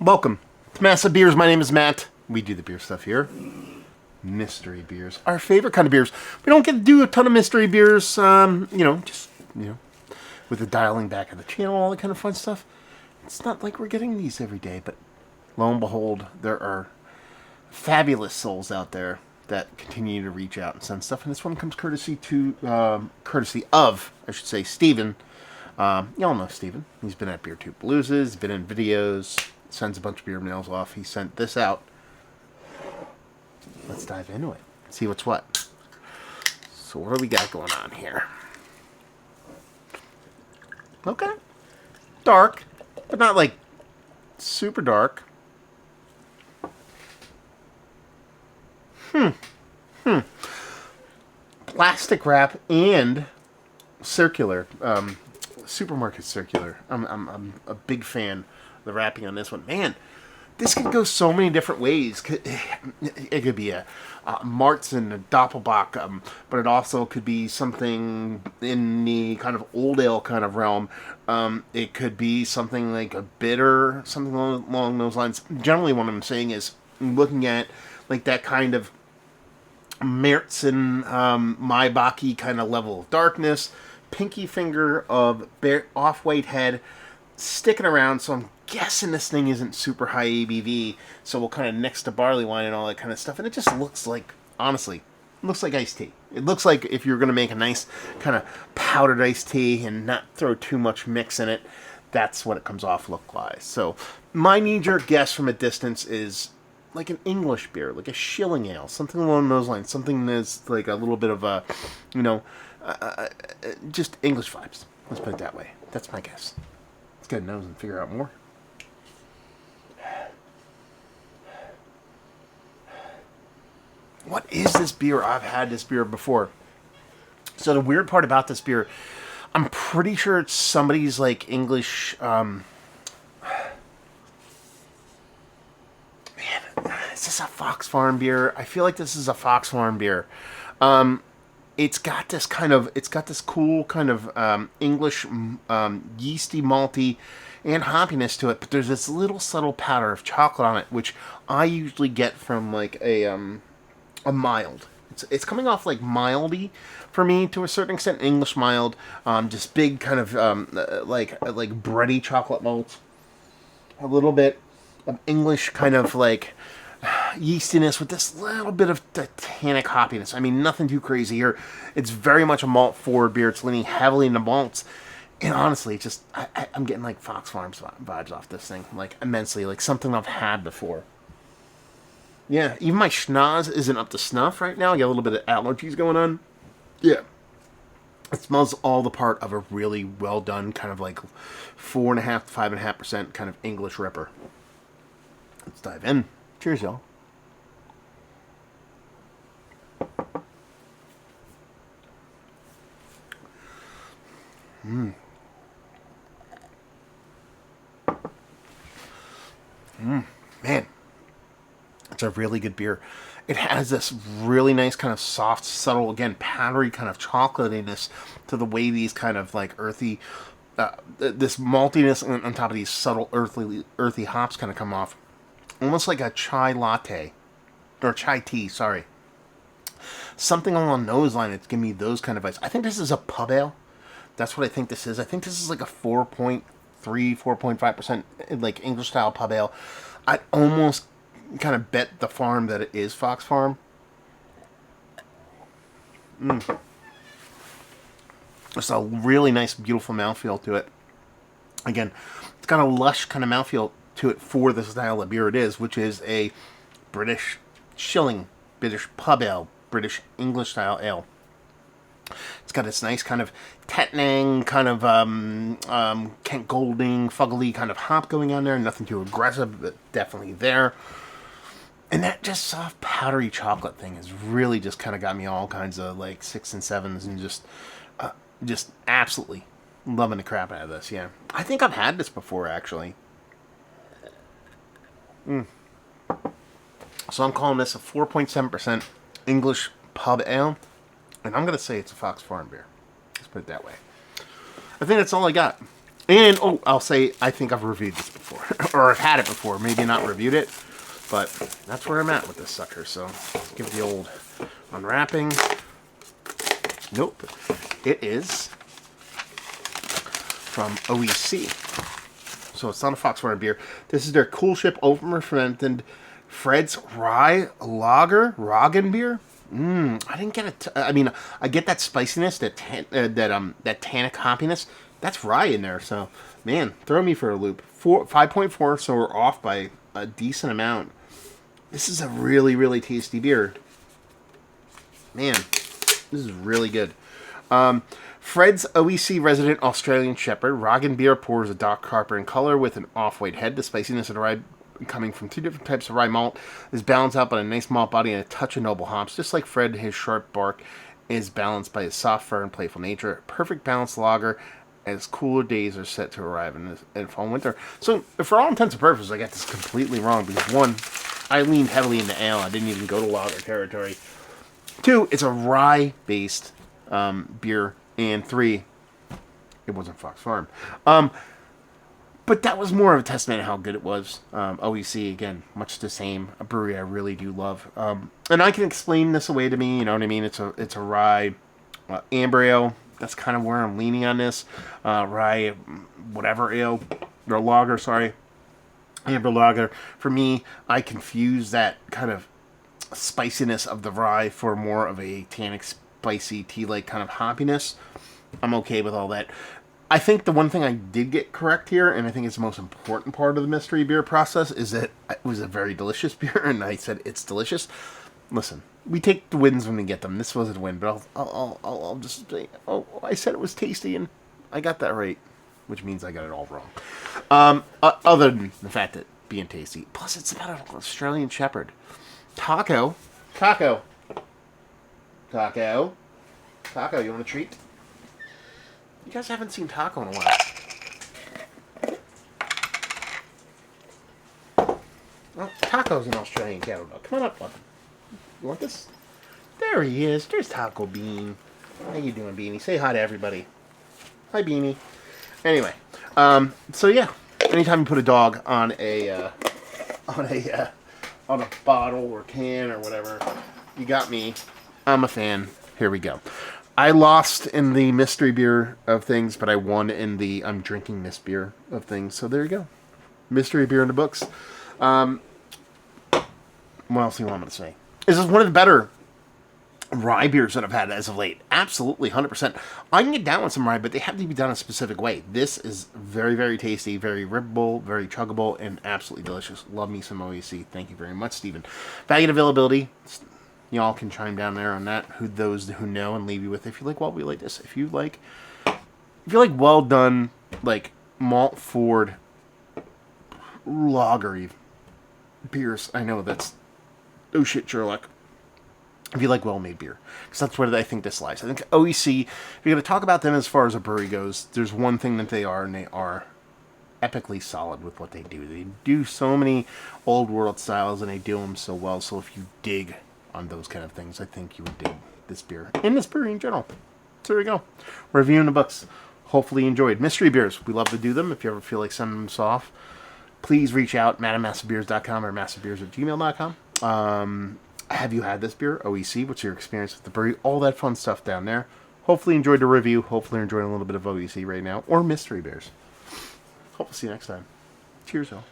Welcome to Massive Beers. My name is Matt. We do the beer stuff here. Mystery beers. Our favorite kind of beers. We don't get to do a ton of mystery beers, with the dialing back of the channel, all that kind of fun stuff. It's not like we're getting these every day, but lo and behold, there are fabulous souls out there that continue to reach out and send stuff. And this one comes courtesy of, Steven. Y'all know Steven. He's been at BeerTube Blues, been in videos, sends a bunch of beer mails off. He sent this out. Let's dive into it. See what's what. So what do we got going on here? Okay. Dark, but not like super dark. Plastic wrap and circular. Supermarket circular. I'm a big fan of the wrapping on this one. Man, this could go so many different ways. It could be a Martzen, a Doppelbock, but it also could be something in the kind of old ale kind of realm. It could be something like a bitter, something along those lines. Generally, what I'm saying is looking at like that kind of Martzen, Maibach kind of level of darkness, pinky finger of off-white head, sticking around. So I'm guessing this thing isn't super high ABV, so we'll kind of nix the barley wine and all that kind of stuff. And it just looks like, honestly, it looks like iced tea. It looks like if you're going to make a nice kind of powdered iced tea and not throw too much mix in it, that's what it comes off look-wise. So my knee-jerk guess from a distance is like an English beer, like a Schilling Ale, something along those lines. Something that's like a little bit of a, just English vibes. Let's put it that way. That's my guess. Let's get a nose and figure out more. What is this beer? I've had this beer before. So the weird part about this beer, I'm pretty sure it's somebody's like English. Is this a Fox Farm beer? I feel like this is a Fox Farm beer. It's got this cool kind of English yeasty, malty, and hoppiness to it. But there's this little subtle powder of chocolate on it, which I usually get from like a mild. It's coming off like mildy for me to a certain extent. English mild, just big kind of like bready chocolate malts. A little bit of English kind of like yeastiness with this little bit of the tannic hoppiness. I mean, nothing too crazy here. It's very much a malt forward beer. It's leaning heavily into malts. And honestly, it's just, I'm getting like Fox Farms vibes off this thing. Like immensely. Like something I've had before. Yeah, even my schnoz isn't up to snuff right now. I got a little bit of allergies going on. Yeah. It smells all the part of a really well done kind of like 4.5 to 5.5% kind of English Ripper. Let's dive in. Cheers, y'all. Man. It's a really good beer. It has this really nice kind of soft, subtle, again, powdery kind of chocolatiness to the way these kind of like earthy, this maltiness on top of these subtle earthy hops kind of come off. Almost like a chai latte. Or chai tea, sorry. Something along those lines. It's giving me those kind of vibes. I think this is a pub ale. That's what I think this is. I think this is like a 4.3, 4.5% like English style pub ale. I'd almost kind of bet the farm that it is Fox Farm. It's a really nice, beautiful mouthfeel to it. Again, it's got a lush kind of mouthfeel to it for the style of beer it is, which is a British Schilling, British pub ale, British English style ale. It's got this nice kind of Tettnang, kind of Kent Golding, Fuggly kind of hop going on there. Nothing too aggressive, but definitely there. And that just soft, powdery chocolate thing has really just kind of got me all kinds of like 6s and 7s and just absolutely loving the crap out of this. Yeah, I think I've had this before actually. So I'm calling this a 4.7% English pub ale, and I'm gonna say it's a Fox Farm beer. Let's put it that way. I think that's all I got. And, oh, I'll say, I think I've reviewed this before. Or I've had it before. Maybe not reviewed it. But that's where I'm at with this sucker. So, give it the old unwrapping. Nope. It is from OEC. So, it's not a Fox Farm beer. This is their Cool Ship Overfermented Fred's Rye Lager Roggen beer. I didn't get it. I mean, I get that spiciness, that tannic hoppiness. That's rye in there. So, man, throw me for a loop. 5.4, so we're off by a decent amount. This is a really, really tasty beer. Man, this is really good. Fred's OEC resident Australian Shepherd Roggen beer pours a dark copper in color with an off-white head. The spiciness of the rye, coming from 2 different types of rye malt, is balanced out by a nice malt body and a touch of noble hops. Just like Fred, his sharp bark is balanced by his soft fur and playful nature. Perfect balanced lager as cooler days are set to arrive in fall and winter. So, for all intents and purposes, I got this completely wrong because 1, I leaned heavily into ale. I didn't even go to lager territory. 2, it's a rye-based beer. And 3, it wasn't Fox Farm. But that was more of a testament of how good it was. OEC, again, much the same. A brewery I really do love. And I can explain this away to me, you know what I mean? It's a rye amber ale. That's kind of where I'm leaning on this. Rye, whatever ale, or lager, sorry. Amber lager. For me, I confuse that kind of spiciness of the rye for more of a tannic, spicy, tea-like kind of hoppiness. I'm okay with all that. I think the one thing I did get correct here, and I think it's the most important part of the mystery beer process, is that it was a very delicious beer, and I said it's delicious. Listen, we take the wins when we get them. This wasn't a win, but I'll just say, oh, I said it was tasty, and I got that right, which means I got it all wrong. Other than the fact that being tasty. Plus, it's about an Australian Shepherd. Taco, you want a treat? You guys haven't seen Taco in a while. Well, Taco's an Australian cattle dog. Come on up, bud. You want this? There he is. There's Taco Bean. How you doing, Beanie? Say hi to everybody. Hi, Beanie. Anyway, so yeah, anytime you put a dog on a bottle or can or whatever, you got me. I'm a fan. Here we go. I lost in the mystery beer of things, but I won in the I'm drinking this beer of things. So there you go. Mystery beer in the books. What else do you want me to say? This is one of the better rye beers that I've had as of late. Absolutely, 100%. I can get down with some rye, but they have to be done a specific way. This is very, very tasty, very rippable, very chuggable, and absolutely delicious. Love me some OEC. Thank you very much, Stephen. Value and availability. Y'all can chime down there on that. Those who know, and leave you with. If you like, well, we like this. If you like well done, like malt forward lager beers. I know that's oh shit, Sherlock. If you like well-made beer, because that's where I think this lies. I think OEC. If you're going to talk about them as far as a brewery goes, there's one thing that they are, and they are epically solid with what they do. They do so many old world styles, and they do them so well. So if you dig on those kind of things, I think you would dig this beer and this brewery in general. So there we go. Reviewing the books. Hopefully you enjoyed. Mystery beers. We love to do them. If you ever feel like sending them off, please reach out, matt@massivebeers.com or massivebeers@gmail.com. Have you had this beer? OEC. What's your experience with the brewery? All that fun stuff down there. Hopefully you enjoyed the review. Hopefully you're enjoying a little bit of OEC right now. Or mystery beers. Hope to see you next time. Cheers, all.